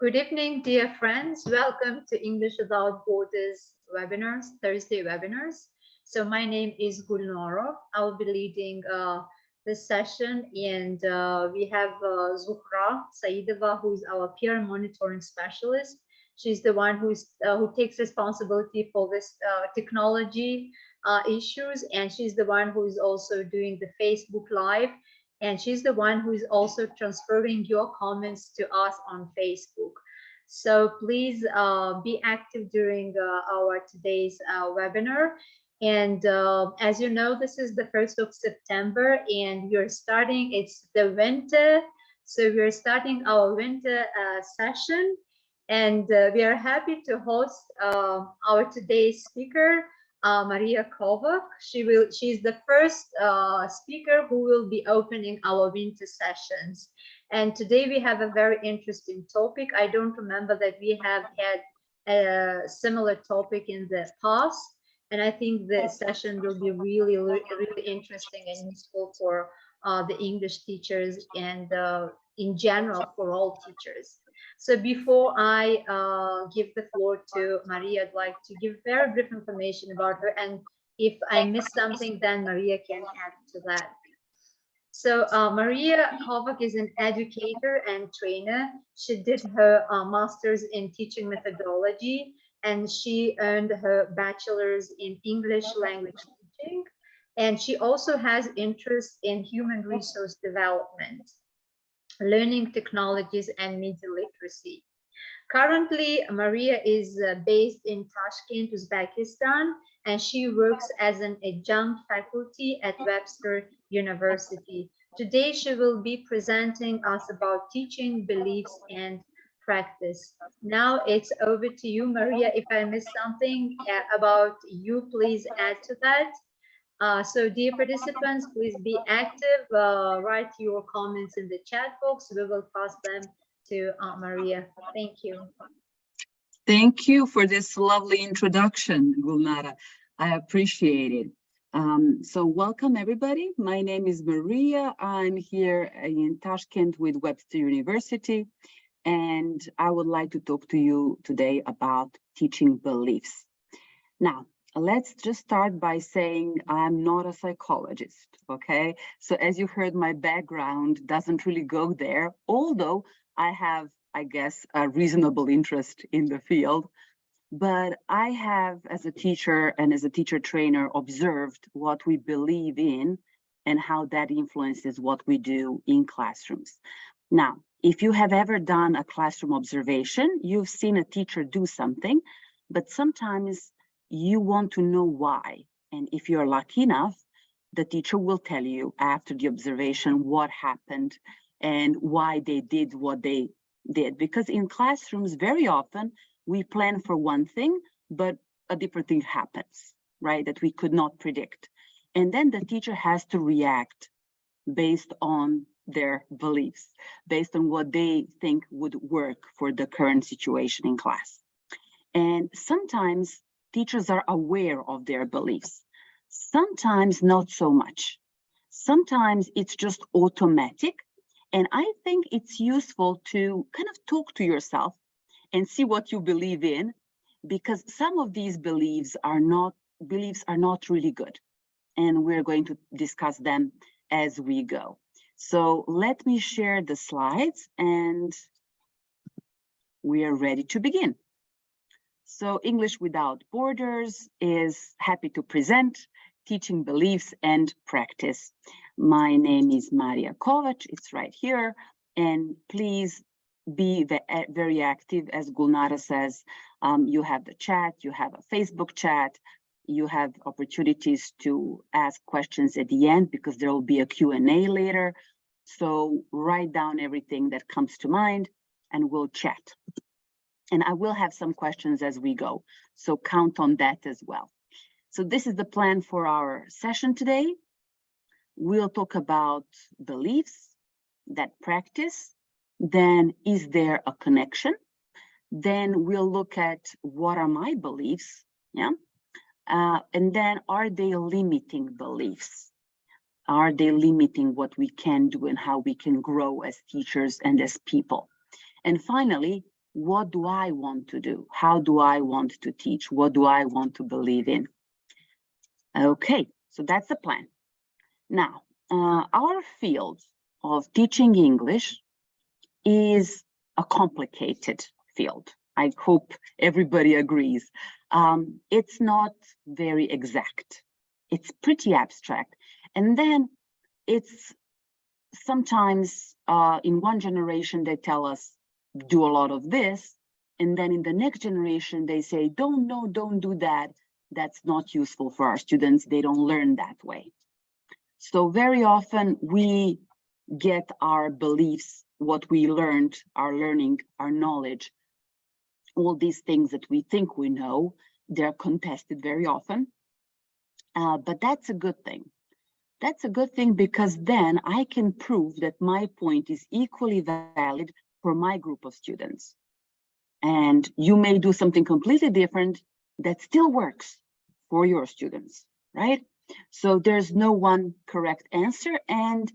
Good evening, dear friends. Welcome to English Without Borders webinars, Thursday webinars. So my name is Gulnara. I'll be leading this session, and we have Zuhra Saidova, who's our peer monitoring specialist. She's the one who takes responsibility for this technology issues, and she's the one who is also doing the Facebook Live. And she's the one who is also transferring your comments to us on Facebook. So please be active during our today's webinar. And as you know, this is the 1st of September, and we're starting, it's the winter. So we're starting our winter session. And we are happy to host our today's speaker, Marija Kovač. She's the first speaker who will be opening our winter sessions. And today we have a very interesting topic. I don't remember that we have had a similar topic in the past. And I think the session will be really, really interesting and useful for the English teachers and in general for all teachers. So before I give the floor to Marija, I'd like to give very brief information about her. And if I miss something, then Marija can add to that. So Marija Kovač is an educator and trainer. She did her master's in teaching methodology, and she earned her bachelor's in English language teaching. And she also has interest in human resource development, learning technologies, and media literacy. Currently, Marija is based in Tashkent, Uzbekistan, and she works as an adjunct faculty at Webster University. Today, she will be presenting us about teaching, beliefs, and practice. Now it's over to you, Marija. If I missed something about you, please add to that. So dear participants, please be active, write your comments in the chat box. We will pass them to Marija. Thank you. Thank you for this lovely introduction, Gulnara. I appreciate it. So welcome everybody. My name is Marija. I'm here in Tashkent with Webster University, and I would like to talk to you today about teaching beliefs. Now, let's just start by saying I'm not a psychologist, okay? So as you heard, my background doesn't really go there, although I have, I guess, a reasonable interest in the field. But I have, as a teacher and as a teacher trainer, observed what we believe in and how that influences what we do in classrooms. Now, if you have ever done a classroom observation, you've seen a teacher do something, but sometimes you want to know why. And if you're lucky enough, the teacher will tell you after the observation what happened and why they did what they did. Because in classrooms, very often, we plan for one thing, but a different thing happens, right, that we could not predict. And then the teacher has to react based on their beliefs, based on what they think would work for the current situation in class. And sometimes teachers are aware of their beliefs, sometimes not so much. Sometimes it's just automatic. And I think it's useful to kind of talk to yourself and see what you believe in, because some of these beliefs are not really good. And we're going to discuss them as we go. So let me share the slides and we are ready to begin. So English Without Borders is happy to present teaching beliefs and practice. My name is Marija Kovač, it's right here, and please be very active. As Gulnara says, you have the chat, you have a Facebook chat, you have opportunities to ask questions at the end because there will be a Q&A later. So write down everything that comes to mind and we'll chat. And I will have some questions as we go, so count on that as well. So this is the plan for our session today. We'll talk about beliefs, that practice, then is there a connection? Then we'll look at what are my beliefs, yeah? And then are they limiting beliefs? Are they limiting what we can do and how we can grow as teachers and as people? And finally, what do I want to do? How do I want to teach? What do I want to believe in? Okay, so that's the plan. Now, our field of teaching English is a complicated field. I hope everybody agrees. It's not very exact. It's pretty abstract. And then it's sometimes in one generation, they tell us, do a lot of this. And then in the next generation, they say, don't do that. That's not useful for our students. They don't learn that way. So very often we get our beliefs, what we learned, our learning, our knowledge, all these things that we think we know, they're contested very often. But that's a good thing. That's a good thing because then I can prove that my point is equally valid for my group of students. And you may do something completely different that still works for your students, right? So there's no one correct answer. And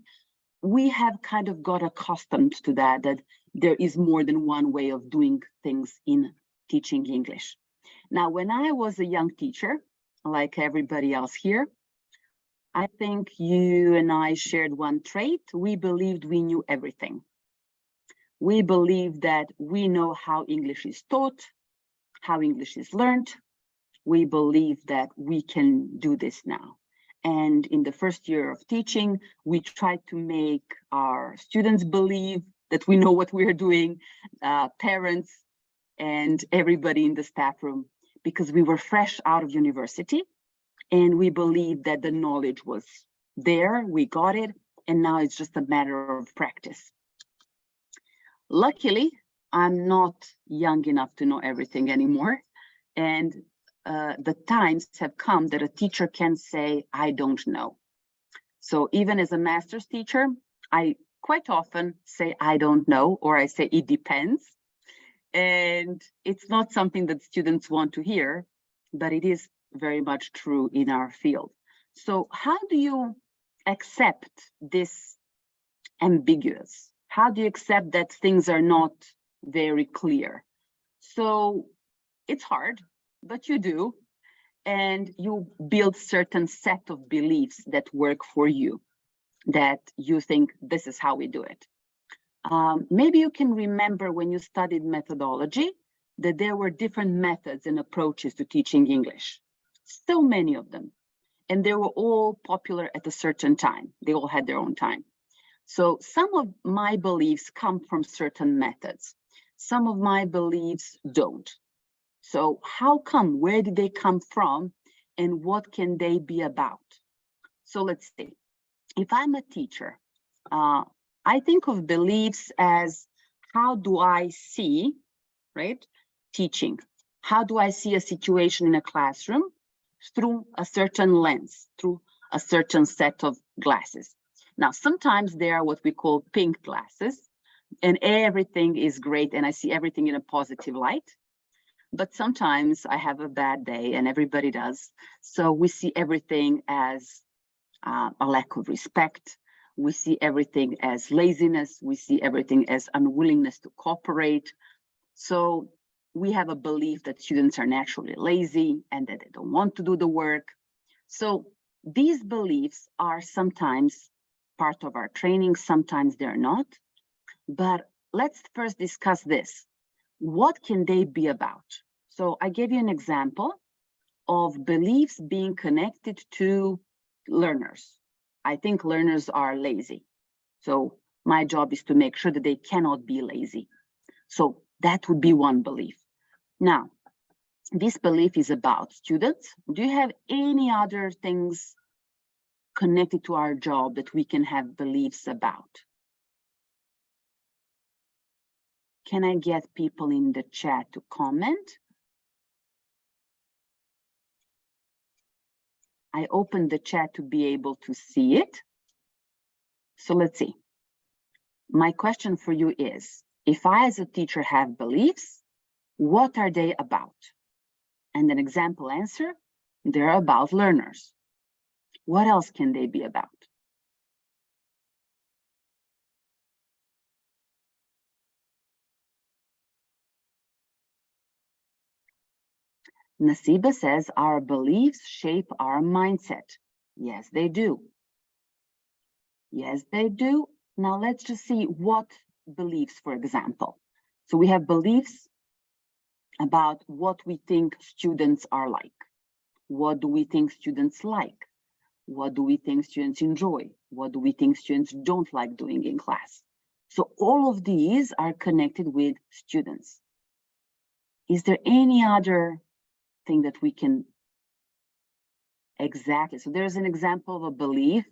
we have kind of got accustomed to that there is more than one way of doing things in teaching English. Now, when I was a young teacher, like everybody else here, I think you and I shared one trait. We believed we knew everything. We believe that we know how English is taught, how English is learned. We believe that we can do this now. And in the first year of teaching, we tried to make our students believe that we know what we're doing, parents and everybody in the staff room, because we were fresh out of university and we believed that the knowledge was there, we got it, and now it's just a matter of practice. Luckily, I'm not young enough to know everything anymore. And the times have come that a teacher can say, I don't know. So even as a master's teacher, I quite often say, I don't know, or I say, it depends. And it's not something that students want to hear, but it is very much true in our field. So how do you accept this ambiguous? How do you accept that things are not very clear? So it's hard, but you do, and you build certain set of beliefs that work for you, that you think this is how we do it. Maybe you can remember when you studied methodology that there were different methods and approaches to teaching English. So many of them, and they were all popular at a certain time. They all had their own time. So some of my beliefs come from certain methods. Some of my beliefs don't. So how come, where did they come from, and what can they be about? So let's see. If I'm a teacher, I think of beliefs as how do I see, right, teaching? How do I see a situation in a classroom? Through a certain lens, through a certain set of glasses. Now, sometimes they are what we call pink glasses, and everything is great, and I see everything in a positive light. But sometimes I have a bad day, and everybody does. So we see everything as a lack of respect. We see everything as laziness. We see everything as unwillingness to cooperate. So we have a belief that students are naturally lazy and that they don't want to do the work. So these beliefs are sometimes part of our training, sometimes they're not. But let's first discuss this. What can they be about? So I gave you an example of beliefs being connected to learners. I think learners are lazy. So my job is to make sure that they cannot be lazy. So that would be one belief. Now, this belief is about students. Do you have any other things connected to our job that we can have beliefs about? Can I get people in the chat to comment? I opened the chat to be able to see it. So let's see. My question for you is, if I as a teacher have beliefs, what are they about? And an example answer, they're about learners. What else can they be about? Nasiba says, our beliefs shape our mindset. Yes, they do. Yes, they do. Now let's just see what beliefs, for example. So we have beliefs about what we think students are like. What do we think students like? What do we think students enjoy? What do we think students don't like doing in class? So all of these are connected with students. Is there any other thing that we can exactly? So there's an example of a belief,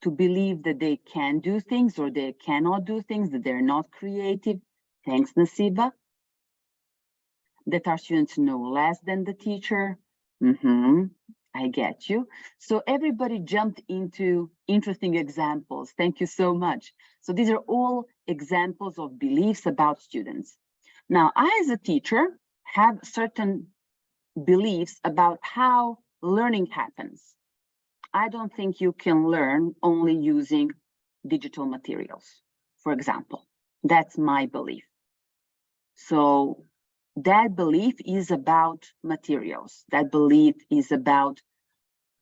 to believe that they can do things or they cannot do things, that they're not creative. Thanks, Nasiba. That our students know less than the teacher. I get you. So everybody jumped into interesting examples. Thank you so much. So these are all examples of beliefs about students. Now, I, as a teacher, have certain beliefs about how learning happens. I don't think you can learn only using digital materials, for example. That's my belief. So that belief is about materials. That belief is about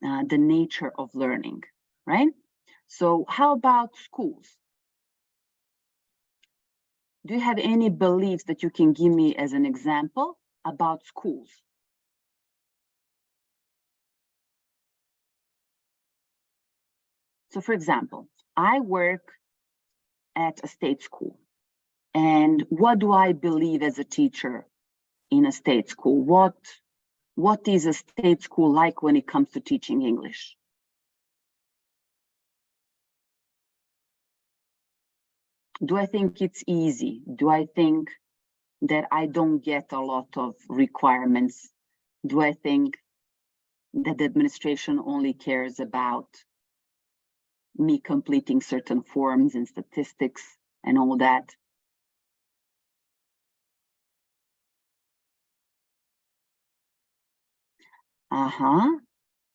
the nature of learning, right? So how about schools? Do you have any beliefs that you can give me as an example about schools? So for example, I work at a state school. And what do I believe as a teacher in a state school? What is a state school like when it comes to teaching English? Do I think it's easy? Do I think that I don't get a lot of requirements? Do I think that the administration only cares about me completing certain forms and statistics and all that?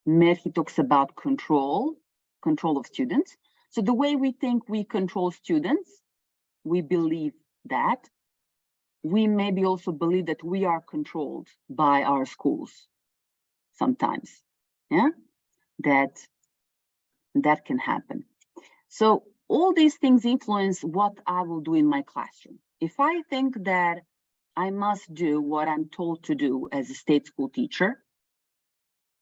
Merhi talks about control of students. So the way we think we control students, we believe that. We maybe also believe that we are controlled by our schools sometimes. Yeah, that can happen. So all these things influence what I will do in my classroom. If I think that I must do what I'm told to do as a state school teacher,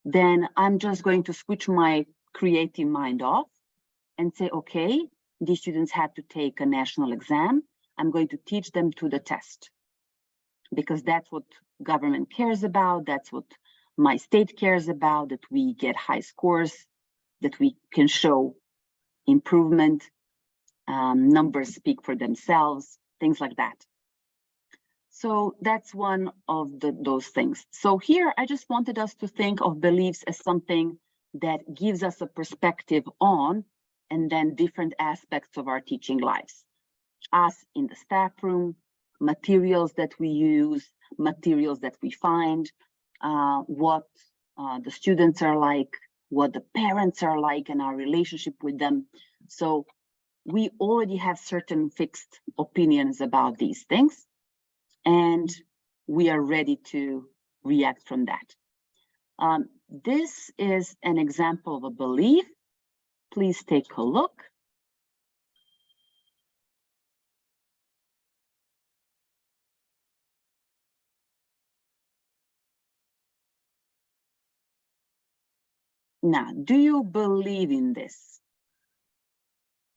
then I'm just going to switch my creative mind off and say, okay, these students have to take a national exam. I'm going to teach them to the test, because that's what government cares about. That's what my state cares about, that we get high scores, that we can show improvement, numbers speak for themselves, things like that. So that's one of those things. So here, I just wanted us to think of beliefs as something that gives us a perspective on, and then different aspects of our teaching lives. Us in the staff room, materials that we use, materials that we find, what the students are like, what the parents are like, and our relationship with them. So we already have certain fixed opinions about these things, and we are ready to react from that. This is an example of a belief. Please take a look. Now, do you believe in this?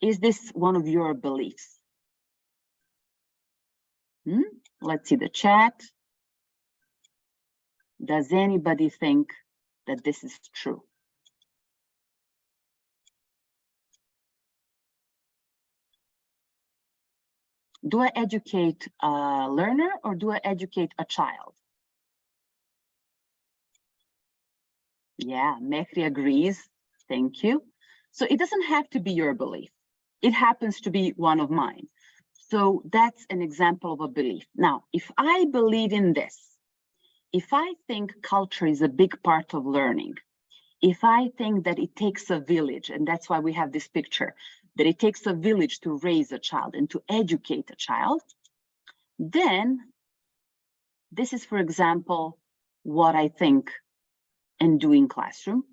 Is this one of your beliefs? Let's see the chat. Does anybody think that this is true? Do I educate a learner or do I educate a child? Yeah, Mehri agrees. Thank you. So it doesn't have to be your belief. It happens to be one of mine. So that's an example of a belief. Now, if I believe in this, if I think culture is a big part of learning, if I think that it takes a village, and that's why we have this picture, that it takes a village to raise a child and to educate a child, then This is, for example, what I think and do in classroom.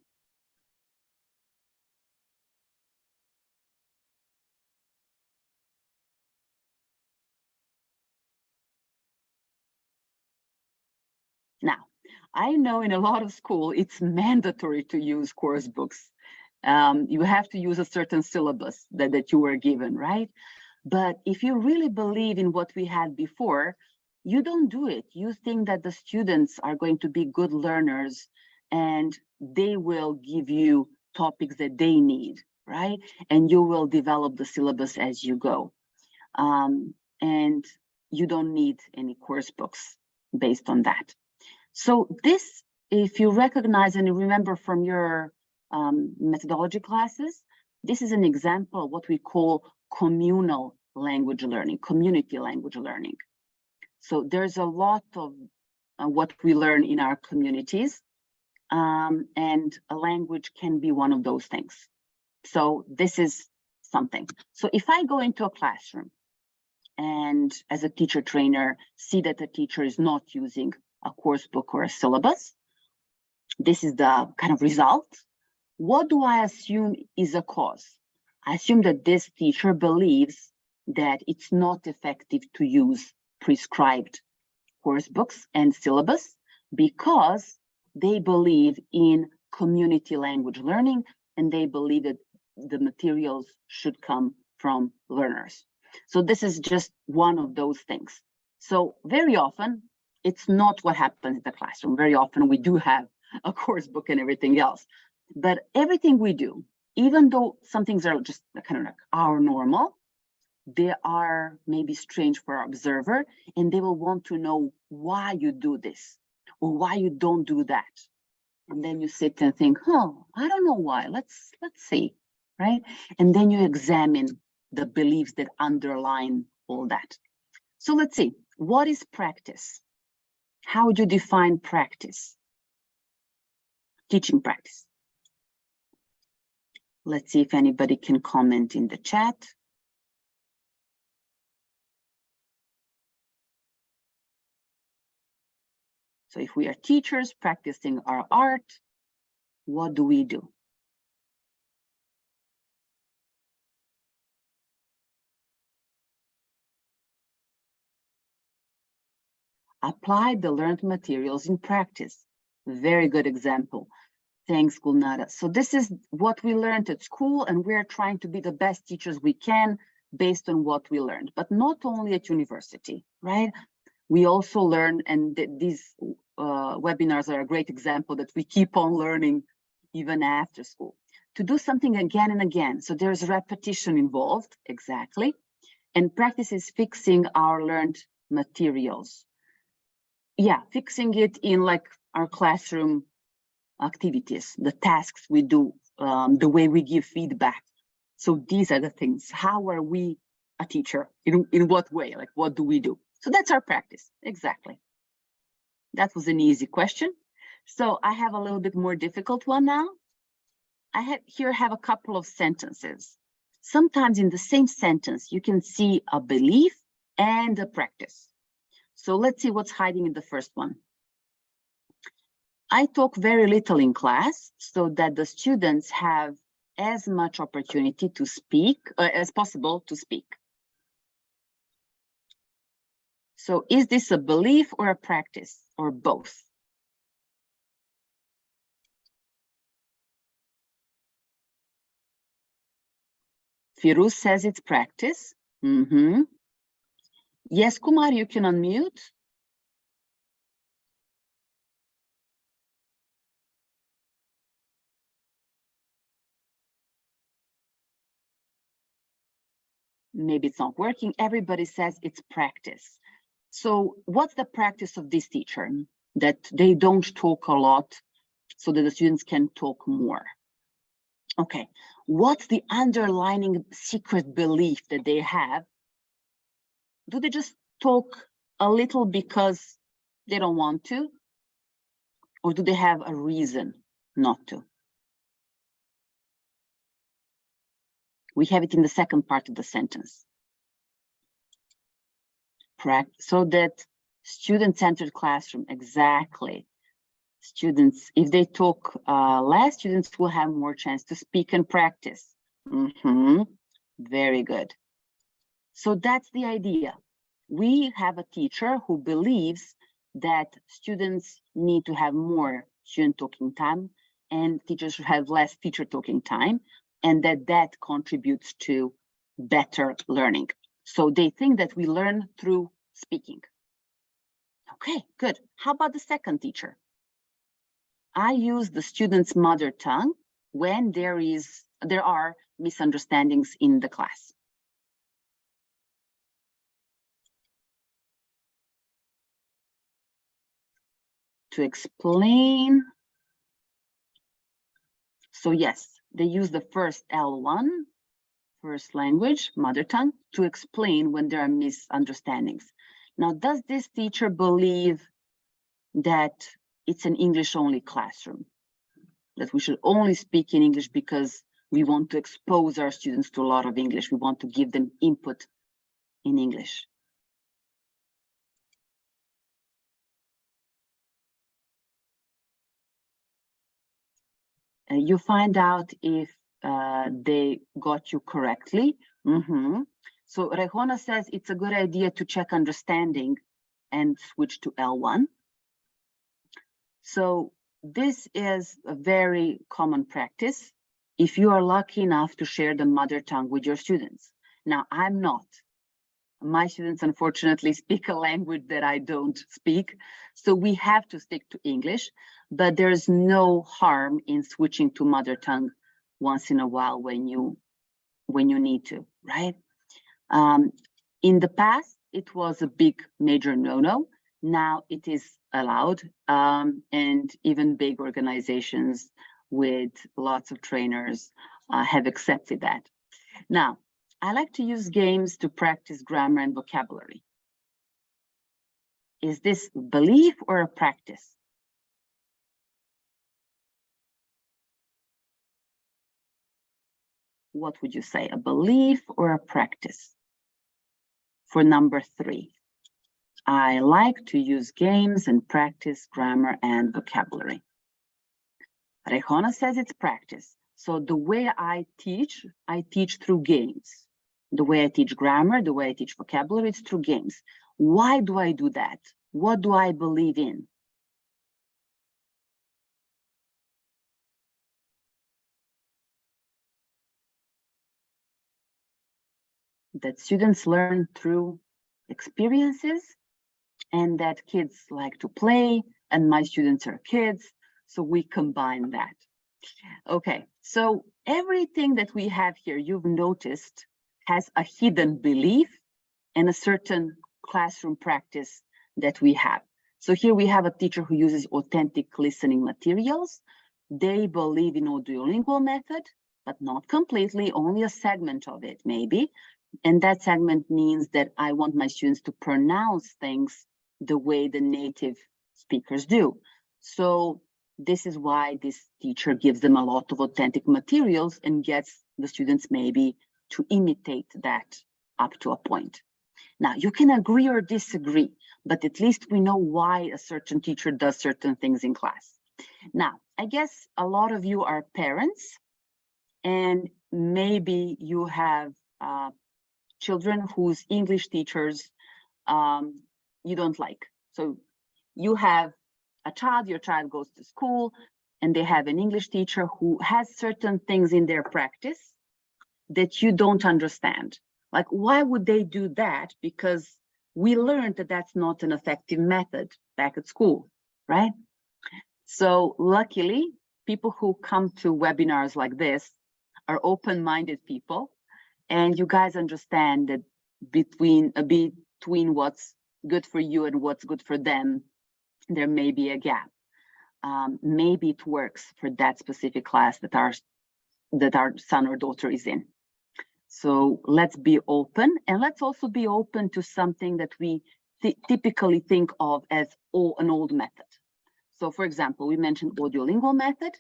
Now, I know in a lot of school, it's mandatory to use course books. You have to use a certain syllabus that you were given, right? But if you really believe in what we had before, you don't do it. You think that the students are going to be good learners and they will give you topics that they need, right? And you will develop the syllabus as you go. And you don't need any course books based on that. So this, if you recognize and remember from your methodology classes, this is an example of what we call communal language learning, community language learning. So there's a lot of what we learn in our communities, and a language can be one of those things. So this is something. So if I go into a classroom and as a teacher trainer, see that the teacher is not using a course book or a syllabus, this is the kind of result. What do I assume is a cause? I assume that this teacher believes that it's not effective to use prescribed course books and syllabus because they believe in community language learning and they believe that the materials should come from learners. So this is just one of those things. So very often, it's not what happens in the classroom. Very often we do have a course book and everything else. But everything we do, even though some things are just kind of like our normal, they are maybe strange for our observer, and they will want to know why you do this or why you don't do that. And then you sit and think, oh, I don't know why. Let's see, right? And then you examine the beliefs that underline all that. So let's see, what is practice? How would you define practice? Teaching practice. Let's see if anybody can comment in the chat. So if we are teachers practicing our art, what do we do? Apply the learned materials in practice. Very good example. Thanks, Gulnara. So this is what we learned at school, and we're trying to be the best teachers we can based on what we learned, but not only at university, right? We also learn, and these webinars are a great example that we keep on learning even after school. To do something again and again, so there's repetition involved, exactly, and practice is fixing our learned materials. Yeah, fixing it in like our classroom activities, the tasks we do, the way we give feedback. So these are the things. How are we a teacher? In what way? Like, what do we do? So that's our practice. Exactly. That was an easy question. So I have a little bit more difficult one now. I have a couple of sentences. Sometimes in the same sentence, you can see a belief and a practice. So let's see what's hiding in the first one. I talk very little in class so that the students have as much opportunity to speak as possible to speak. So is this a belief or a practice or both? Firuz says it's practice. Yes, Kumar, you can unmute. Maybe it's not working. Everybody says it's practice. So what's the practice of this teacher? That they don't talk a lot so that the students can talk more. Okay, what's the underlying secret belief that they have? Do they just talk a little because they don't want to? Or do they have a reason not to? We have it in the second part of the sentence. So that Student-centered classroom, exactly. Students, if they talk less, students will have more chance to speak and practice. Very good. So that's the idea. We have a teacher who believes that students need to have more student talking time and teachers should have less teacher talking time, and that contributes to better learning. So they think that we learn through speaking. Okay, good. How about the second teacher? I use the student's mother tongue when there are misunderstandings in the class. To explain. So yes, they use the first L1, first language, mother tongue, to explain when there are misunderstandings. Now, does this teacher believe that it's an English-only classroom? That we should only speak in English because we want to expose our students to a lot of English. We want to give them input in English. You find out if they got you correctly. So Rehona says it's a good idea to check understanding and switch to L1. So this is a very common practice if you are lucky enough to share the mother tongue with your students. Now, I'm not. My students, unfortunately, speak a language that I don't speak, so we have to stick to English, but there's no harm in switching to mother tongue once in a while when you need to, right? In the past, it was a big major no-no. Now it is allowed, and even big organizations with lots of trainers have accepted that. Now, I like to use games to practice grammar and vocabulary. Is this belief or a practice? What would you say, a belief or a practice? For number 3, I like to use games and practice grammar and vocabulary. Rehona says it's practice. So the way I teach through games. The way I teach grammar, the way I teach vocabulary, it's through games. Why do I do that? What do I believe in? That students learn through experiences and that kids like to play and my students are kids. So we combine that. Okay, so everything that we have here, you've noticed, has a hidden belief and a certain classroom practice that we have. So here we have a teacher who uses authentic listening materials. They believe in audiolingual method, but not completely, only a segment of it maybe. And that segment means that I want my students to pronounce things the way the native speakers do. So this is why this teacher gives them a lot of authentic materials and gets the students maybe to imitate that up to a point. Now, you can agree or disagree, but at least we know why a certain teacher does certain things in class. Now, I guess a lot of you are parents, and maybe you have children whose English teachers you don't like. So you have a child, your child goes to school, and they have an English teacher who has certain things in their practice that you don't understand. Like, why would they do that? Because we learned that that's not an effective method back at school, right? So luckily, people who come to webinars like this are open-minded people, and you guys understand that between what's good for you and what's good for them, there may be a gap. Maybe it works for that specific class that our son or daughter is in. So let's be open, and let's also be open to something that we typically think of as an old method. So for example, we mentioned audiolingual method.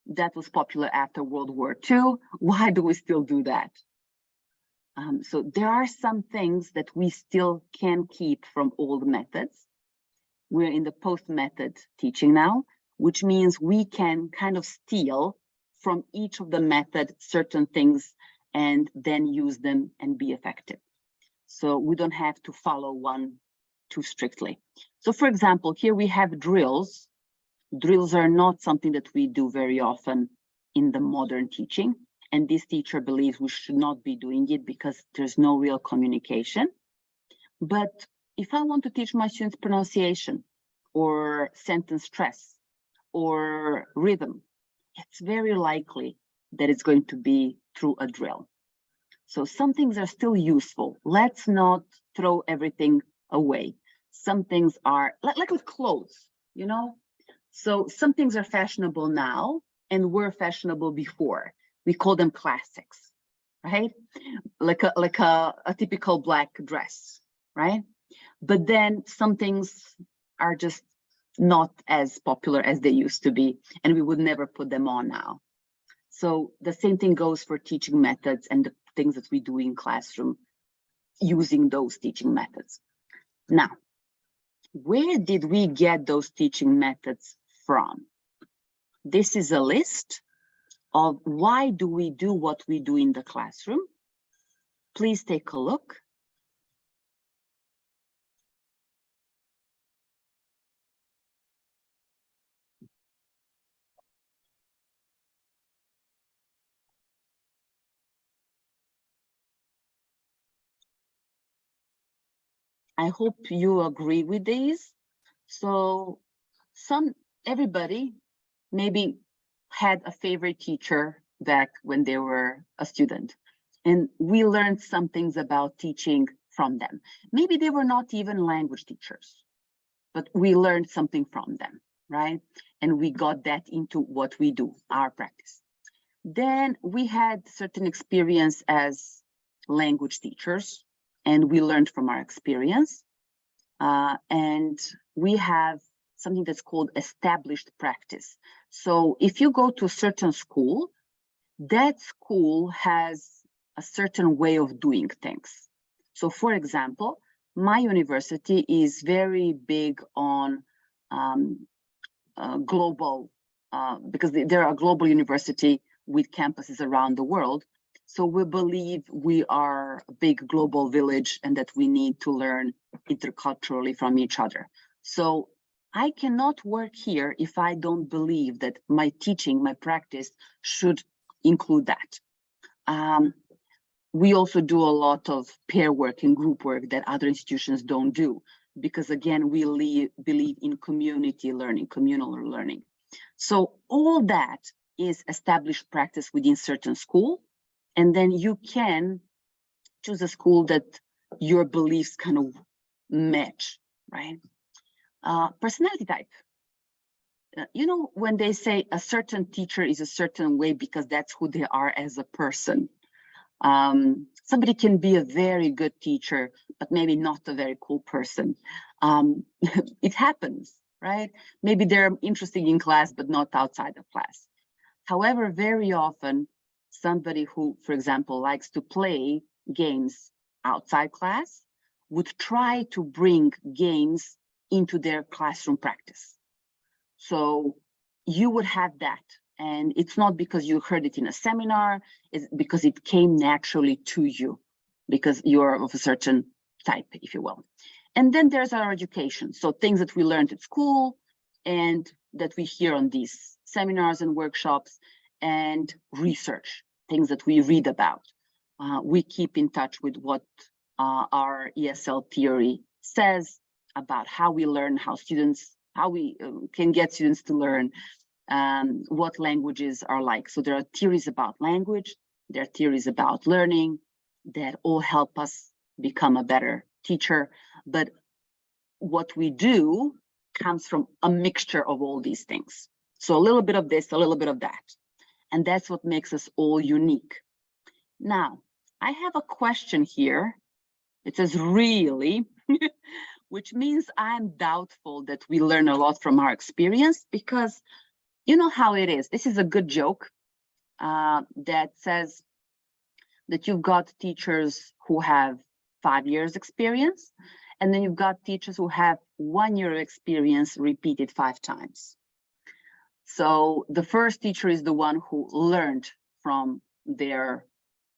That was popular after World War II. Why do we still do that? So there are some things that we still can keep from old methods. We're in the post-method teaching now, which means we can kind of steal from each of the method certain things and then use them and be effective. So we don't have to follow one too strictly. So for example, here we have drills. Drills are not something that we do very often in the modern teaching. And this teacher believes we should not be doing it because there's no real communication. But if I want to teach my students pronunciation or sentence stress or rhythm, it's very likely that it's going to be through a drill. So some things are still useful. Let's not throw everything away. Some things are like with clothes, you know? So some things are fashionable now and were fashionable before. We call them classics, right? Like a typical black dress, right? But then some things are just not as popular as they used to be, and we would never put them on now. So the same thing goes for teaching methods and the things that we do in classroom using those teaching methods. Now, where did we get those teaching methods from? This is a list of why do we do what we do in the classroom. Please take a look. I hope you agree with these. So everybody maybe had a favorite teacher back when they were a student, and we learned some things about teaching from them. Maybe they were not even language teachers, but we learned something from them, right? And we got that into what we do, our practice. Then we had certain experience as language teachers, and we learned from our experience. And we have something that's called established practice. So if you go to a certain school, that school has a certain way of doing things. So for example, my university is very big on global, because they're a global university with campuses around the world. So we believe we are a big global village and that we need to learn interculturally from each other. So I cannot work here if I don't believe that my teaching, my practice should include that. We also do a lot of pair work and group work that other institutions don't do, because again, we believe in community learning, communal learning. So all that is established practice within certain school, and then you can choose a school that your beliefs kind of match, right? Personality type. You know, when they say a certain teacher is a certain way because that's who they are as a person. Somebody can be a very good teacher, but maybe not a very cool person. It happens, right? Maybe they're interesting in class, but not outside of class. However, very often, somebody who, for example, likes to play games outside class would try to bring games into their classroom practice. So you would have that. And it's not because you heard it in a seminar, it's because it came naturally to you, because you're of a certain type, if you will. And then there's our education. So things that we learned at school and that we hear on these seminars and workshops, and research, things that we read about. We keep in touch with what our ESL theory says about how we learn, how we can get students to learn, what languages are like. So there are theories about language, there are theories about learning that all help us become a better teacher. But what we do comes from a mixture of all these things. So a little bit of this, a little bit of that. And that's what makes us all unique. Now, I have a question here. It says really, which means I'm doubtful that we learn a lot from our experience, because you know how it is. This is a good joke that says that you've got teachers who have 5 years experience, and then you've got teachers who have 1 year of experience repeated 5 times. So the first teacher is the one who learned from their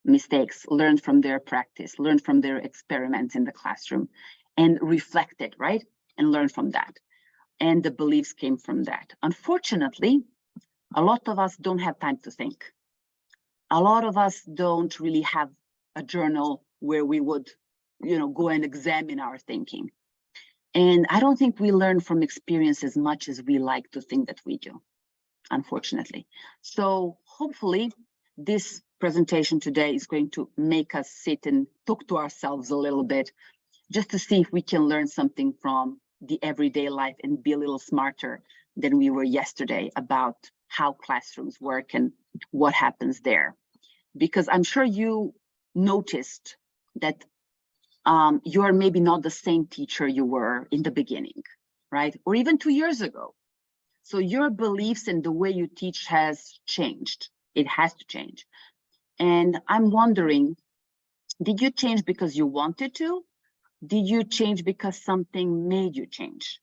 mistakes, learned from their practice, learned from their experiments in the classroom, and reflected, right? And learned from that. And the beliefs came from that. Unfortunately, a lot of us don't have time to think. A lot of us don't really have a journal where we would, go and examine our thinking. And I don't think we learn from experience as much as we like to think that we do, unfortunately. So hopefully this presentation today is going to make us sit and talk to ourselves a little bit, just to see if we can learn something from the everyday life and be a little smarter than we were yesterday about how classrooms work and what happens there. Because I'm sure you noticed that you are maybe not the same teacher you were in the beginning, right? Or even 2 years ago. So your beliefs and the way you teach has changed. It has to change. And I'm wondering, did you change because you wanted to? Did you change because something made you change?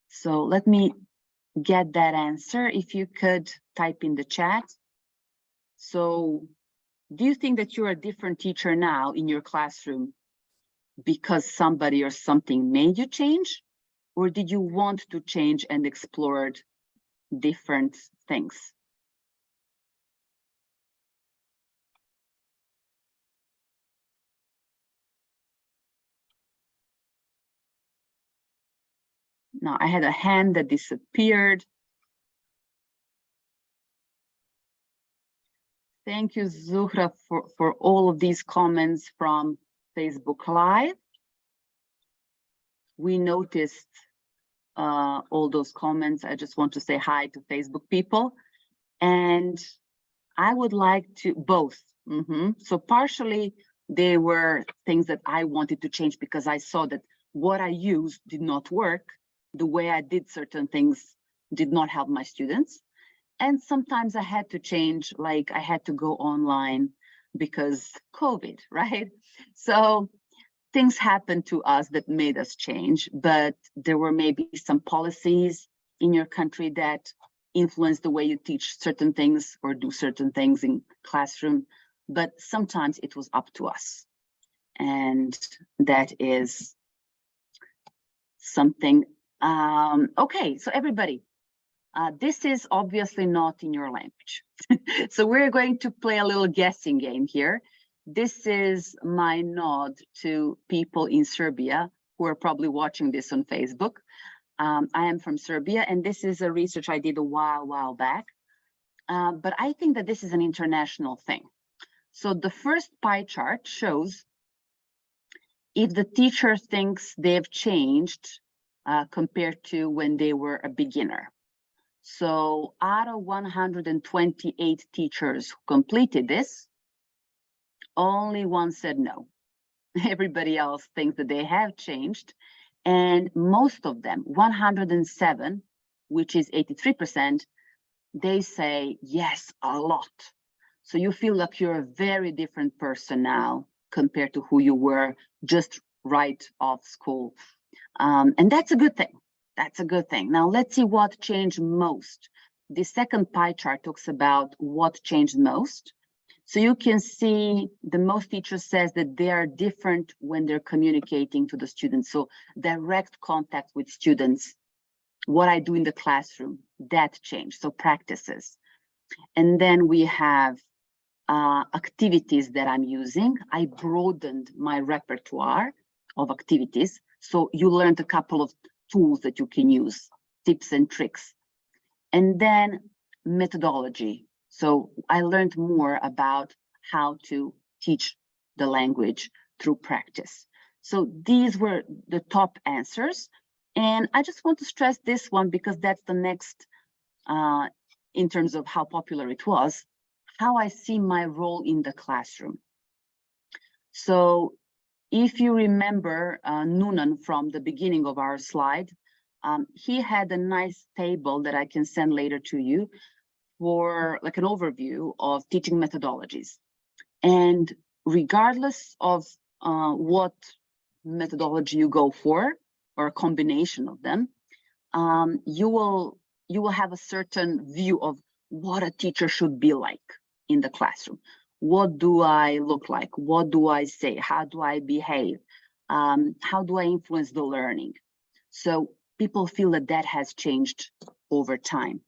So let me get that answer. If you could type in the chat. So do you think that you're a different teacher now in your classroom because somebody or something made you change? Or did you want to change and explored different things? Now, I had a hand that disappeared. Thank you, Zuhra, for all of these comments from Facebook Live. We noticed all those comments. I just want to say hi to Facebook people. And I would like to both. So partially, they were things that I wanted to change because I saw that what I used did not work. The way I did certain things did not help my students. And sometimes I had to change, like I had to go online because COVID, right? So things happened to us that made us change, but there were maybe some policies in your country that influence the way you teach certain things or do certain things in classroom, but sometimes it was up to us. And that is something. Okay, so everybody, this is obviously not in your language. So we're going to play a little guessing game here. This is my nod to people in Serbia who are probably watching this on Facebook. I am from Serbia, and this is a research I did a while back. But I think that this is an international thing. So the first pie chart shows if the teacher thinks they've changed compared to when they were a beginner. So out of 128 teachers who completed this, only one said no. Everybody else thinks that they have changed. And most of them, 107, which is 83%, they say yes, a lot. So you feel like you're a very different person now compared to who you were just right off school. And that's a good thing. That's a good thing. Now let's see what changed most. The second pie chart talks about what changed most. So you can see the most teachers says that they are different when they're communicating to the students. So direct contact with students, what I do in the classroom, that changed. So practices. And then we have activities that I'm using. I broadened my repertoire of activities. So you learned a couple of tools that you can use, tips and tricks. And then methodology. So I learned more about how to teach the language through practice. So these were the top answers. And I just want to stress this one because that's the next, in terms of how popular it was, how I see my role in the classroom. So if you remember Noonan from the beginning of our slide, he had a nice table that I can send later to you for like an overview of teaching methodologies. And regardless of what methodology you go for, or a combination of them, you will have a certain view of what a teacher should be like in the classroom. What do I look like? What do I say? How do I behave? How do I influence the learning? So people feel that that has changed over time.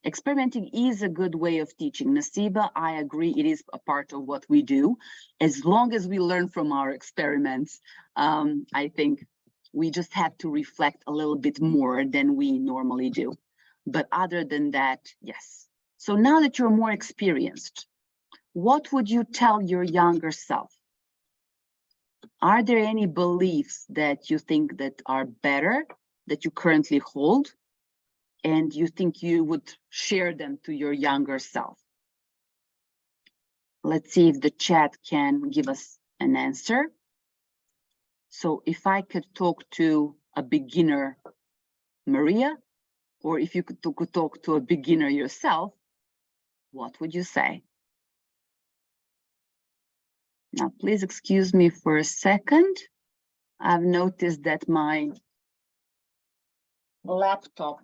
Experimenting is a good way of teaching. Nasiba, I agree, it is a part of what we do. As long as we learn from our experiments, I think we just have to reflect a little bit more than we normally do. But other than that, yes. So now that you're more experienced, what would you tell your younger self? Are there any beliefs that you think that are better, that you currently hold, and you think you would share them to your younger self? Let's see if the chat can give us an answer. So if I could talk to a beginner, Maria, or if you could talk to a beginner yourself, what would you say? Now, please excuse me for a second. I've noticed that my laptop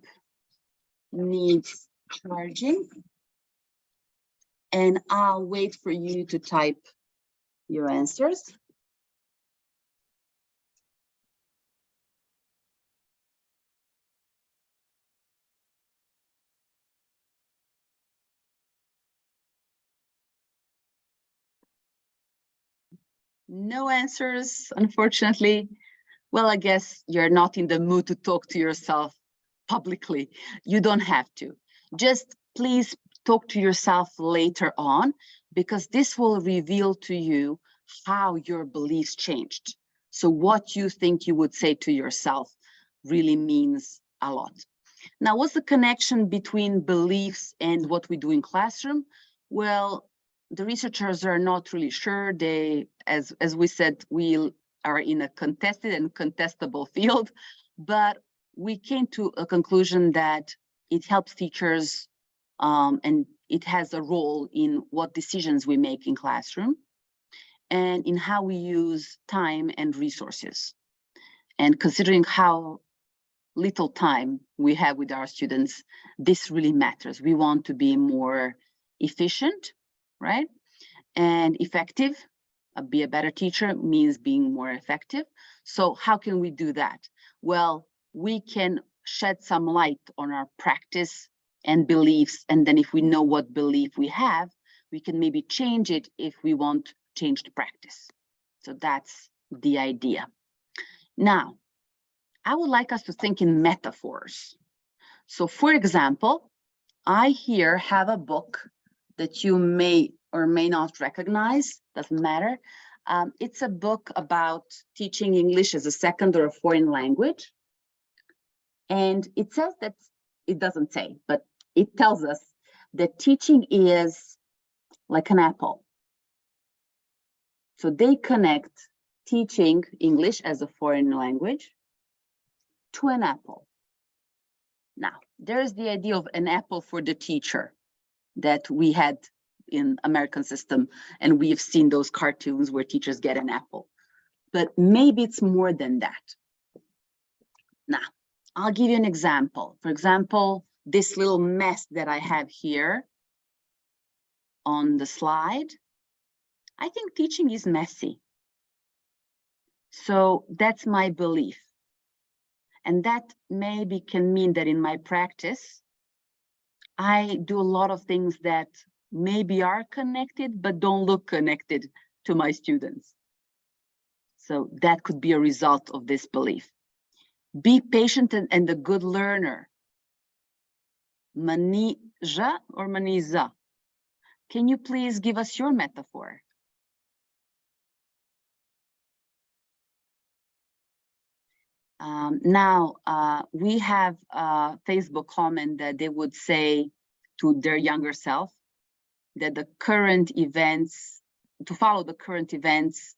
needs charging, and I'll wait for you to type your answers. No answers, unfortunately. Well, I guess you're not in the mood to talk to yourself publicly. You don't have to. Just please talk to yourself later on, because this will reveal to you how your beliefs changed. So what you think you would say to yourself really means a lot. Now, what's the connection between beliefs and what we do in classroom? Well, the researchers are not really sure. They, as we said, we are in a contested and contestable field, but we came to a conclusion that it helps teachers and it has a role in what decisions we make in classroom and in how we use time and resources. And considering how little time we have with our students, this really matters. We want to be more efficient, right? And effective. Be a better teacher means being more effective. So how can we do that? Well, we can shed some light on our practice and beliefs. And then if we know what belief we have, we can maybe change it if we want changed practice. So that's the idea. Now, I would like us to think in metaphors. So for example, I here have a book that you may or may not recognize, doesn't matter. It's a book about teaching English as a second or a foreign language. And it says that, it doesn't say, but it tells us that teaching is like an apple. So they connect teaching English as a foreign language to an apple. Now, there's the idea of an apple for the teacher that we had in American system, and we have seen those cartoons where teachers get an apple. But maybe it's more than that. Now, I'll give you an example. For example, this little mess that I have here on the slide, I think teaching is messy. So that's my belief. And that maybe can mean that in my practice, I do a lot of things that maybe are connected, but don't look connected to my students. So that could be a result of this belief. Be patient and a good learner. Manija or Maniza? Can you please give us your metaphor? Now, we have a Facebook comment that they would say to their younger self that the current events, to follow the current events,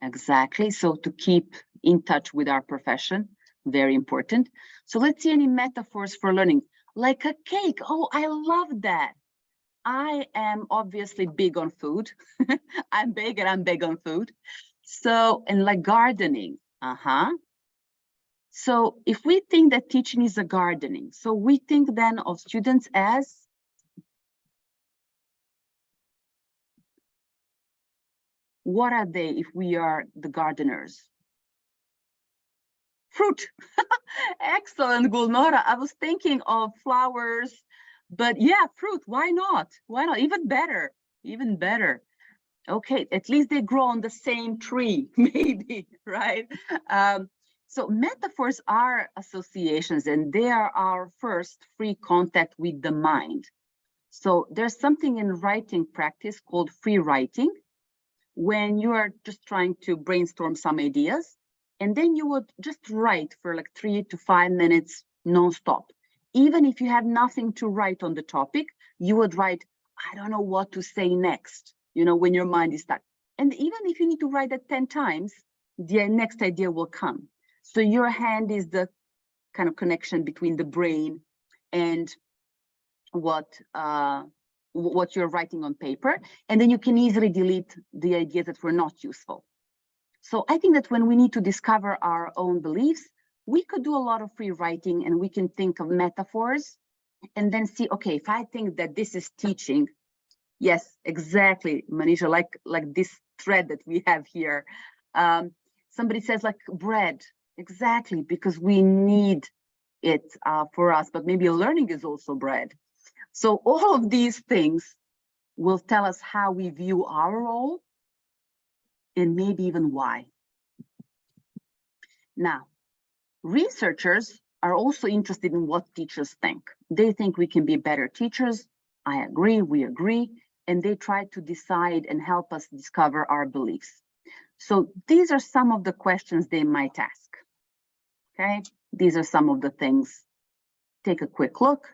exactly, so to keep in touch with our profession, very important. So let's see any metaphors for learning, like a cake. Oh, I love that. I am obviously big on food. I'm big and I'm big on food. So, and like gardening, So if we think that teaching is a gardening, so we think then of students as what are they if we are the gardeners? Fruit. Excellent, Gulnora. I was thinking of flowers, but yeah, fruit. Why not? Why not? Even better. Even better. Okay, at least they grow on the same tree, maybe, right? So metaphors are associations, and they are our first free contact with the mind. So there's something in writing practice called free writing, when you are just trying to brainstorm some ideas, and then you would just write for like 3 to 5 minutes nonstop. Even if you have nothing to write on the topic, you would write, I don't know what to say next, you know, when your mind is stuck. And even if you need to write that 10 times, the next idea will come. So your hand is the kind of connection between the brain and what you're writing on paper, and then you can easily delete the ideas that were not useful. So I think that when we need to discover our own beliefs, we could do a lot of free writing, and we can think of metaphors and then see, okay, if I think that this is teaching, yes, exactly, Manisha, like this thread that we have here. Somebody says like bread, exactly, because we need it for us, but maybe learning is also bread. So all of these things will tell us how we view our role and maybe even why. Now, researchers are also interested in what teachers think. They think we can be better teachers. I agree, we agree, and they try to decide and help us discover our beliefs. So these are some of the questions they might ask. Okay, these are some of the things. Take a quick look.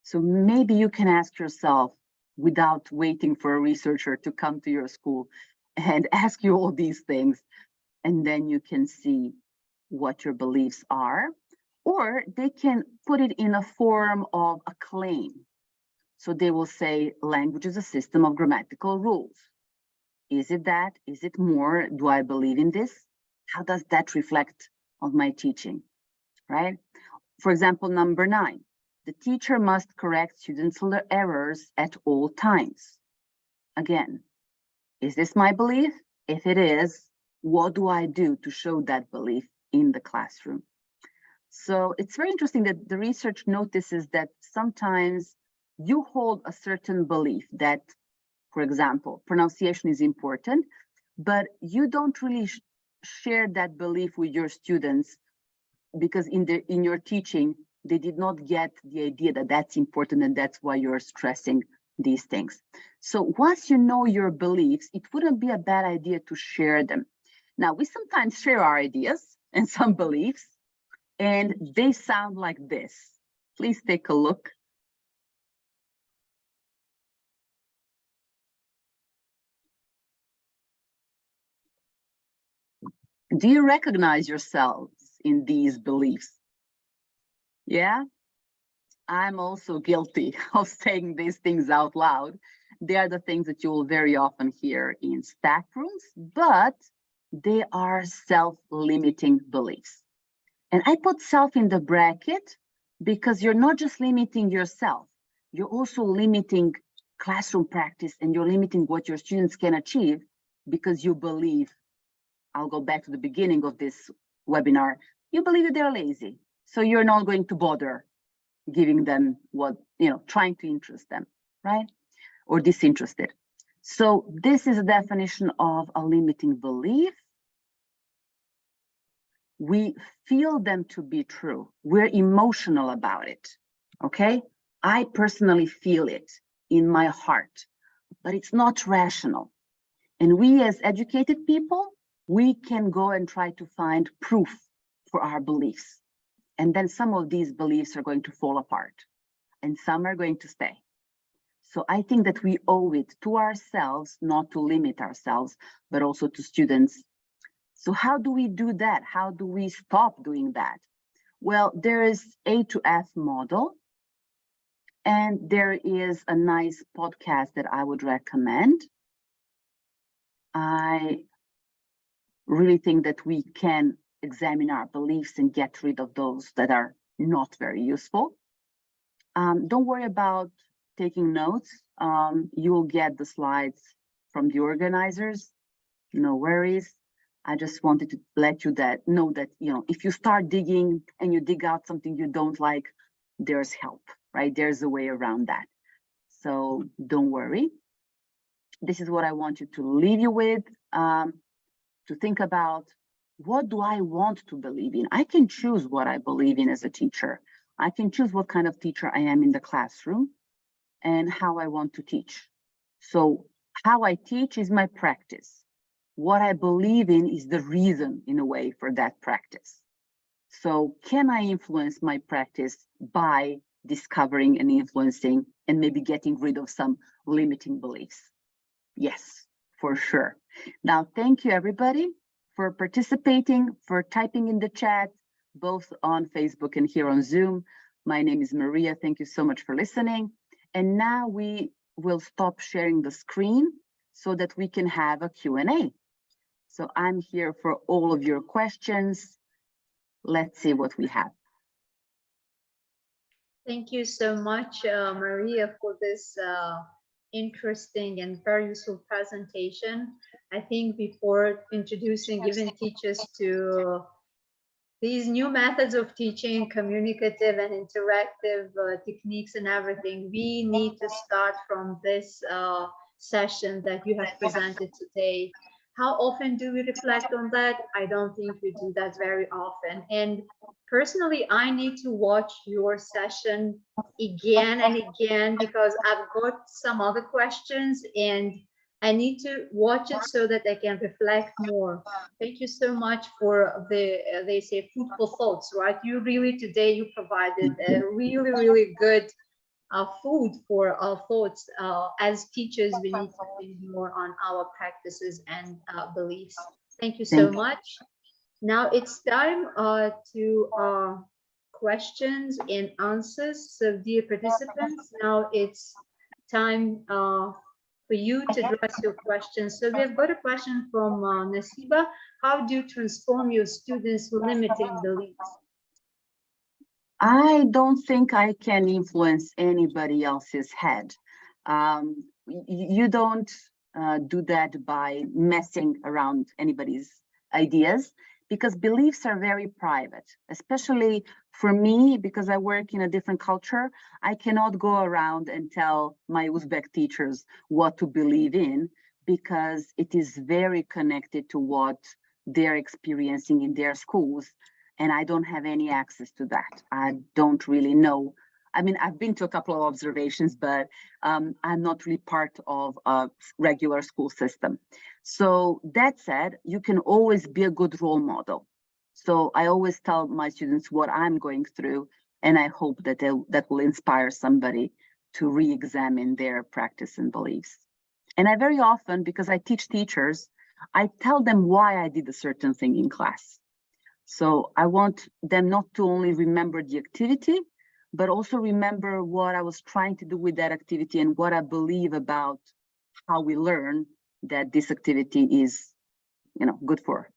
So maybe you can ask yourself, without waiting for a researcher to come to your school and ask you all these things, and then you can see what your beliefs are, or they can put it in a form of a claim. So they will say, language is a system of grammatical rules. Is it that? Is it more? Do I believe in this? How does that reflect on my teaching, right? For example, number 9, the teacher must correct students' errors at all times. Again, is this my belief? If it is, what do I do to show that belief in the classroom? So it's very interesting that the research notices that sometimes you hold a certain belief that, for example, pronunciation is important, but you don't really share that belief with your students because in your teaching, they did not get the idea that that's important, and that's why you're stressing these things. So once you know your beliefs, it wouldn't be a bad idea to share them. Now, we sometimes share our ideas and some beliefs, and they sound like this. Please take a look. Do you recognize yourselves in these beliefs? Yeah, I'm also guilty of saying these things out loud. They are the things that you will very often hear in staff rooms, but they are self-limiting beliefs. And I put self in the bracket because you're not just limiting yourself, you're also limiting classroom practice, and you're limiting what your students can achieve because you believe, I'll go back to the beginning of this webinar, you believe that they're lazy. So you're not going to bother giving them what, trying to interest them, right? Or disinterested. So this is a definition of a limiting belief. We feel them to be true. We're emotional about it, okay? I personally feel it in my heart, but it's not rational. And we as educated people, we can go and try to find proof for our beliefs. And then some of these beliefs are going to fall apart and some are going to stay. So I think that we owe it to ourselves not to limit ourselves, but also to students. So how do we do that? How do we stop doing that? Well, there is A to F model, and there is a nice podcast that I would recommend. I really think that we can examine our beliefs and get rid of those that are not very useful. Don't worry about taking notes. You will get the slides from the organizers. No worries. I just wanted to let you know that, if you start digging and you dig out something you don't like, there's help, right? There's a way around that. So don't worry. This is what I want you to leave you with, to think about, what do I want to believe in? I can choose what I believe in as a teacher. I can choose what kind of teacher I am in the classroom and how I want to teach. So how I teach is my practice. What I believe in is the reason, in a way, for that practice. So can I influence my practice by discovering and influencing and maybe getting rid of some limiting beliefs? Yes, for sure. Now, thank you everybody for participating, for typing in the chat, both on Facebook and here on Zoom. My name is Marija. Thank you so much for listening. And now we will stop sharing the screen so that we can have a Q&A. So I'm here for all of your questions. Let's see what we have. Thank you so much, Marija, for this interesting and very useful presentation. I think before introducing even teachers to these new methods of teaching, communicative and interactive techniques and everything, we need to start from this session that you have presented today. How often do we reflect on that? I don't think we do that very often. And personally, I need to watch your session again and again because I've got some other questions and I need to watch it so that I can reflect more. Thank you so much for they say fruitful thoughts, right? You really today, you provided a really, really good food for our thoughts. As teachers, we need to think more on our practices and beliefs. Thank you so much. Now it's time to questions and answers. So dear participants, now it's time for you to address your questions. So we have got a question from Nasiba. How do you transform your students' limiting beliefs? I don't think I can influence anybody else's head. You don't do that by messing around anybody's ideas, because beliefs are very private, especially for me, because I work in a different culture. I cannot go around and tell my Uzbek teachers what to believe in, because it is very connected to what they're experiencing in their schools. And I don't have any access to that. I don't really know. I mean, I've been to a couple of observations, but I'm not really part of a regular school system. So that said, you can always be a good role model. So I always tell my students what I'm going through, and I hope that that will inspire somebody to re-examine their practice and beliefs. And I very often, because I teach teachers, I tell them why I did a certain thing in class. So I want them not to only remember the activity, but also remember what I was trying to do with that activity and what I believe about how we learn that this activity is, good for.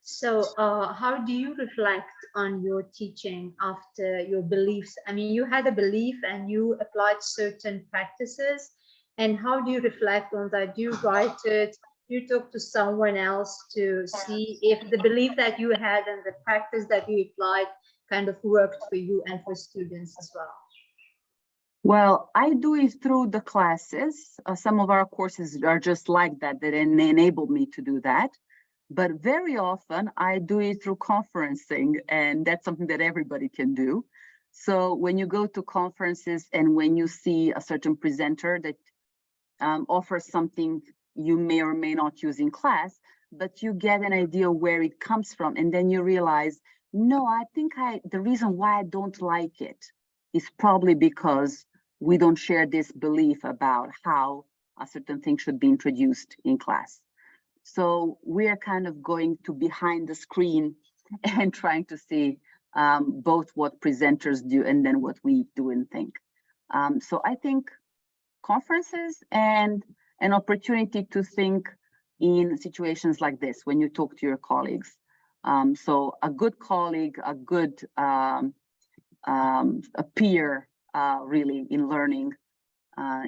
So how do you reflect on your teaching after your beliefs? I mean, you had a belief and you applied certain practices. And how do you reflect on that? Do you write it? You talk to someone else to see if the belief that you had and the practice that you applied kind of worked for you and for students as well? Well, I do it through the classes. Some of our courses are just like that, that enable me to do that. But very often I do it through conferencing, and that's something that everybody can do. So when you go to conferences and when you see a certain presenter that offers something you may or may not use in class, but you get an idea where it comes from, and then you realize, no, I think the reason why I don't like it is probably because we don't share this belief about how a certain thing should be introduced in class. So we are kind of going to behind the screen and trying to see both what presenters do and then what we do and think. So I think conferences and an opportunity to think in situations like this when you talk to your colleagues. So a good colleague, a good a peer really in learning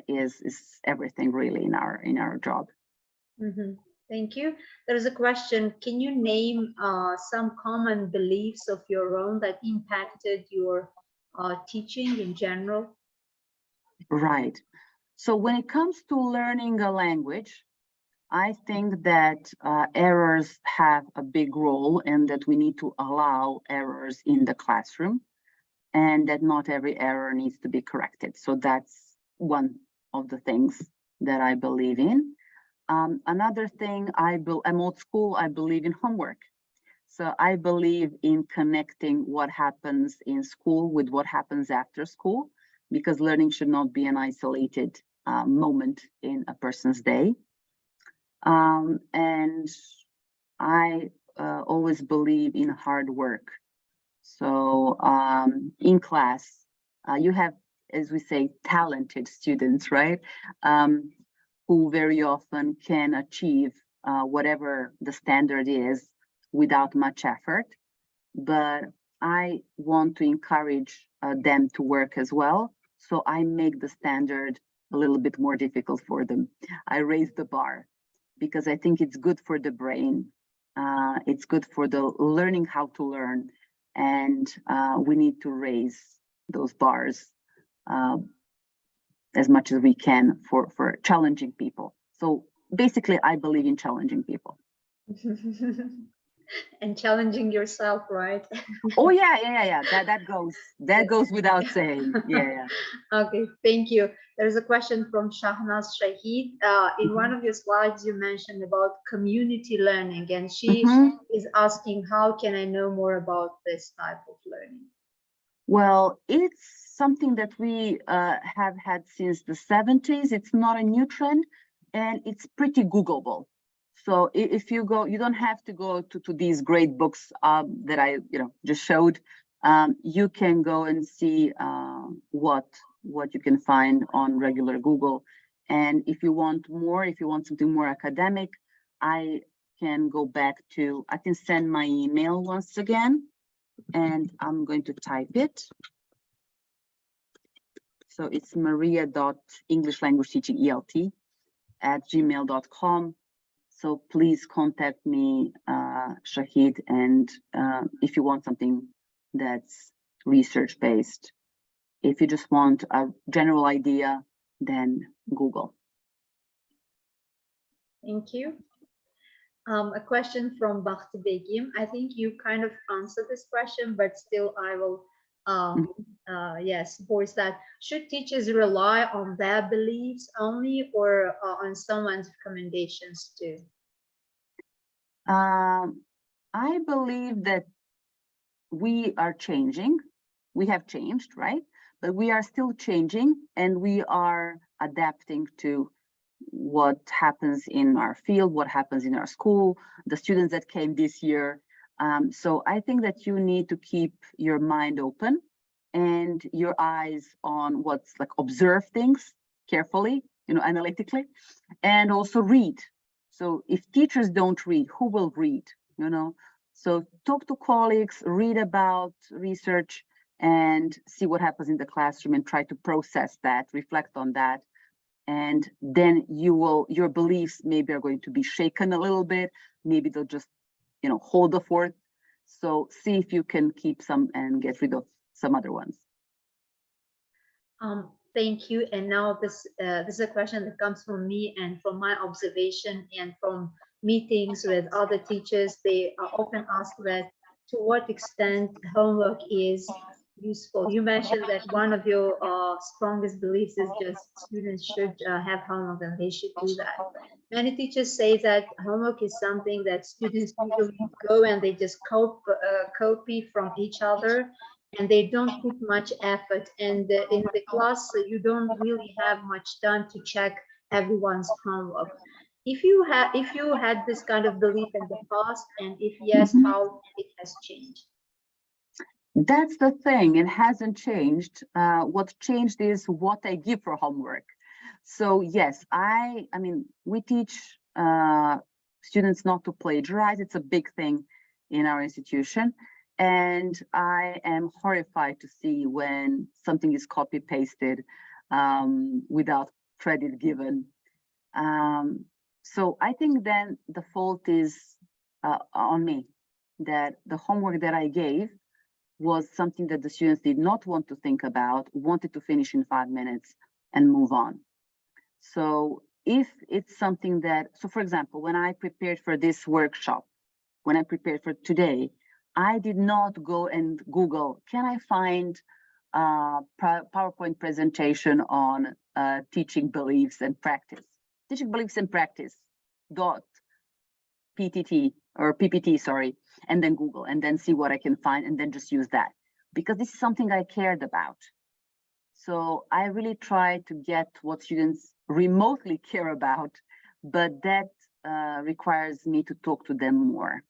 is everything really in our job. Mm-hmm. Thank you. There's a question. Can you name some common beliefs of your own that impacted your teaching in general? Right. So when it comes to learning a language, I think that errors have a big role and that we need to allow errors in the classroom and that not every error needs to be corrected. So that's one of the things that I believe in. Another thing, I'm old school, I believe in homework. So I believe in connecting what happens in school with what happens after school, because learning should not be an isolated moment in a person's day. And I always believe in hard work. So in class, you have, as we say, talented students, right? Who very often can achieve whatever the standard is without much effort. But I want to encourage them to work as well. So I make the standard a little bit more difficult for them. I raise the bar because I think it's good for the brain. It's good for the learning how to learn. And we need to raise those bars as much as we can for challenging people. So basically, I believe in challenging people. And challenging yourself, right? Oh yeah. That goes without saying. Yeah. Okay, thank you. There's a question from Shahnaz Shahid. In one of your slides, you mentioned about community learning, and she is asking, how can I know more about this type of learning? Well, it's something that we have had since the 70s. It's not a new trend, and it's pretty Googleable. So if you go, you don't have to go to these great books that I just showed. You can go and see what you can find on regular Google. And if you want more, if you want something more academic, I can go back to, I can send my email once again, and I'm going to type it. So it's maria.englishlanguageteachingelt@gmail.com. So please contact me, Shahid, and if you want something that's research-based. If you just want a general idea, then Google. Thank you. A question from Bakhti Begim. I think you kind of answered this question, but still I will yes, voice that. Should teachers rely on their beliefs only or on someone's recommendations too? I believe that we are changing. We have changed, right? But we are still changing, and we are adapting to what happens in our field, what happens in our school, the students that came this year. So I think that you need to keep your mind open and your eyes on what's like, observe things carefully, analytically, and also read. So if teachers don't read, who will read, So talk to colleagues, read about research, and see what happens in the classroom and try to process that, reflect on that. And then your beliefs maybe are going to be shaken a little bit. Maybe they'll just, hold the fort. So see if you can keep some and get rid of some other ones. Thank you. And now this is a question that comes from me and from my observation and from meetings with other teachers. They are often asked that to what extent homework is useful. You mentioned that one of your strongest beliefs is just students should have homework and they should do that. Many teachers say that homework is something that students usually go and they just copy from each other, and they don't put much effort, and in the class you don't really have much time to check everyone's homework. If you had this kind of belief in the past, and if yes, how it has changed? That's the thing, it hasn't changed. What changed is what I give for homework. So yes, I mean, we teach students not to plagiarize. It's a big thing in our institution. And I am horrified to see when something is copy pasted without credit given. So I think then the fault is on me, that the homework that I gave was something that the students did not want to think about, wanted to finish in 5 minutes and move on. So if it's something that, so for example, when I prepared for this workshop, when I prepared for today, I did not go and Google, can I find a PowerPoint presentation on teaching beliefs and practice? Teaching beliefs and practice, .ptt or PPT, sorry, and then Google and then see what I can find and then just use that, because this is something I cared about. So I really try to get what students remotely care about, but that requires me to talk to them more.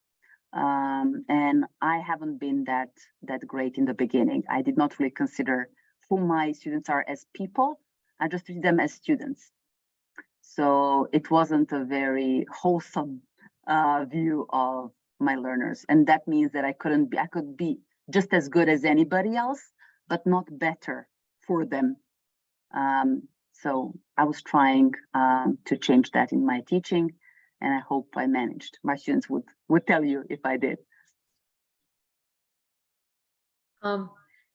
And I haven't been that great in the beginning. I did not really consider who my students are as people. I just treated them as students. So it wasn't a very wholesome view of my learners. And that means that I could be just as good as anybody else, but not better for them. So I was trying to change that in my teaching, and I hope I managed. My students would tell you if I did.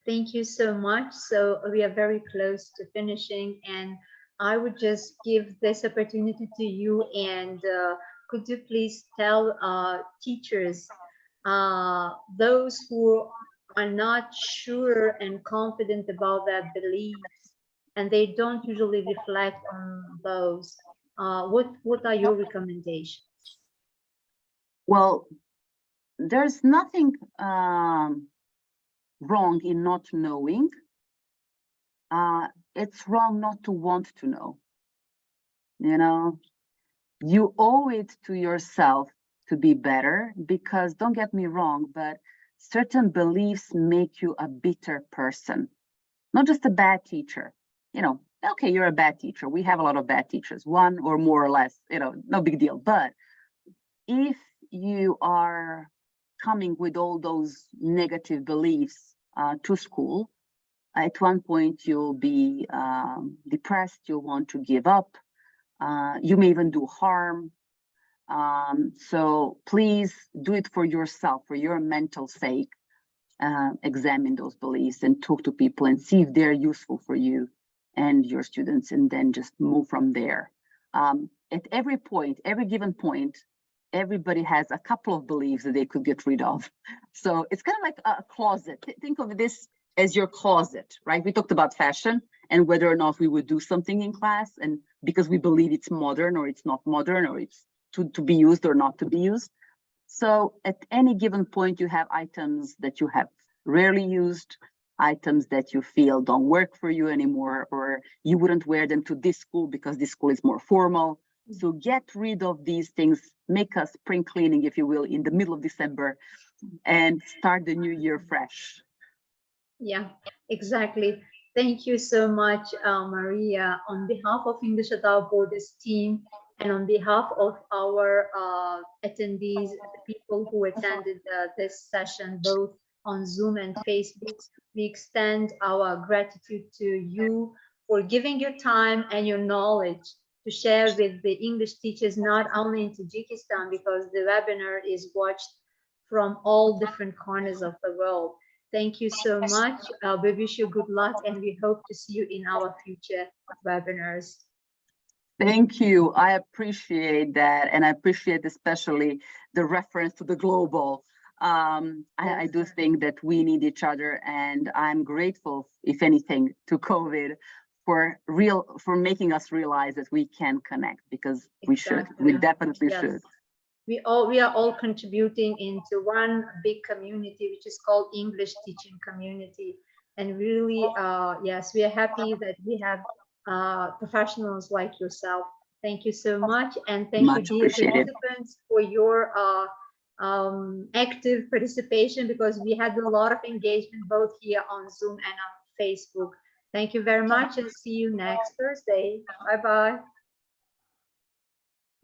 Thank you so much. So we are very close to finishing, and I would just give this opportunity to you, and could you please tell teachers, those who are not sure and confident about their beliefs, and they don't usually reflect on those, what are your recommendations? Well, there's nothing wrong in not knowing. It's wrong not to want to know. You know, you owe it to yourself to be better, because don't get me wrong, but certain beliefs make you a bitter person, not just a bad teacher. You know, okay, you're a bad teacher. We have a lot of bad teachers, one or more or less, you know, no big deal. But if you are coming with all those negative beliefs to school, at one point you'll be depressed, you'll want to give up, you may even do harm. So please do it for yourself, for your mental sake. Examine those beliefs and talk to people and see if they're useful for you and your students, and then just move from there. At every point, every given point, everybody has a couple of beliefs that they could get rid of. So it's kind of like a closet. Think of this as your closet, right? We talked about fashion and whether or not we would do something in class, and because we believe it's modern or it's not modern, or it's to be used or not to be used. So at any given point, you have items that you have rarely used, items that you feel don't work for you anymore, or you wouldn't wear them to this school because this school is more formal. So get rid of these things, make a spring cleaning, if you will, in the middle of December, and start the new year fresh. Yeah, exactly. Thank you so much, Maria. On behalf of English Without Borders team, and on behalf of our attendees, the people who attended this session, both on Zoom and Facebook, we extend our gratitude to you for giving your time and your knowledge to share with the English teachers, not only in Tajikistan, because the webinar is watched from all different corners of the world. Thank you so much. We wish you good luck, and we hope to see you in our future webinars. Thank you. I appreciate that. And I appreciate especially the reference to the global. I do think that we need each other, and I'm grateful, if anything, to COVID for making us realize that we can connect, because we should. We definitely should. we are all contributing into one big community, which is called English teaching community. And really, yes, we are happy that we have professionals like yourself. Thank you so much. And thank you, Much dear appreciated. participants, for your active participation, because we had a lot of engagement both here on Zoom and on Facebook. Thank you very much, and see you next Thursday. Bye-bye.